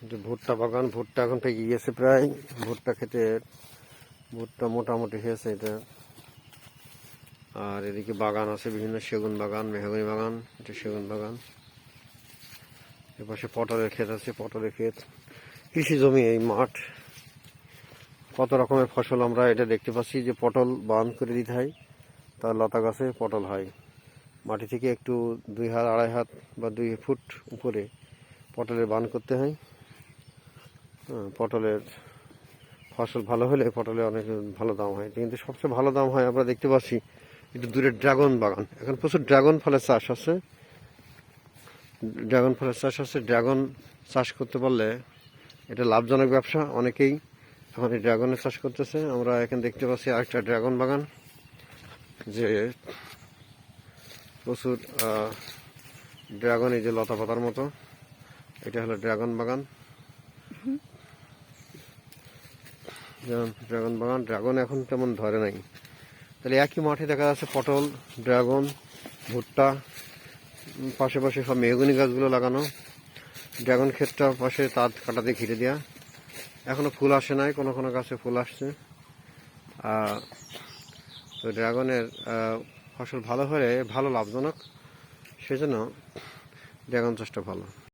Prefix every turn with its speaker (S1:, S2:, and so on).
S1: যে ভুট্টা বাগান, ভুট্টা এখন পেকে গিয়েছে প্রায়। ভুট্টা খেতে ভুট্টা মোটামুটি হয়েছে এটা। আর এদিকে বাগান আছে বিভিন্ন, সেগুন বাগান, মেহগনি বাগান, এটা সেগুন বাগান। এপাশে পটলের ক্ষেত আছে, পটলের ক্ষেত, কৃষি জমি এই মাঠ। কত রকমের ফসল আমরা এটা দেখতে পাচ্ছি যে পটল বান করে দিতে হয়, তার লতা গাছে পটল হয়। মাটি থেকে একটু 2 হাত 2.5 হাত বা 2 ফুট উপরে পটলের বান করতে হয়। পটলের ফসল ভালো হলে পটলে অনেক ভালো দাম হয়, কিন্তু সবচেয়ে ভালো দাম হয় আমরা দেখতে পাচ্ছি একটু দূরে ড্রাগন বাগান। এখন প্রচুর ড্রাগন ফলের চাষ আছে, ড্রাগন ফলের চাষ আছে। ড্রাগন চাষ করতে পারলে এটা লাভজনক ব্যবসা, অনেকেই এখন এই ড্রাগনের চাষ করতেছে। আমরা এখানে দেখতে পাচ্ছি আরেকটা ড্রাগন বাগান, যে প্রচুর ড্রাগন, এই যে লতা পাতার মতো, এটা হলো ড্রাগন বাগান। ড্রাগন বাগান, ড্রাগন এখন তেমন ধরে নাই। তাহলে একই মাঠে দেখা যাচ্ছে পটল, ড্রাগন, ভুট্টা, পাশে পাশে সব মেহগনি গাছগুলো লাগানো। ড্রাগন ক্ষেতটা পাশে তার কাটা দিয়ে ঘিরে দেওয়া। এখনো ফুল আসে নাই, কোনো কোনো গাছে ফুল আসছে। তো ড্রাগনের ফসল ভালো হলে ভালো লাভজনক, সেজন্য ড্রাগন চাষটা ভালো।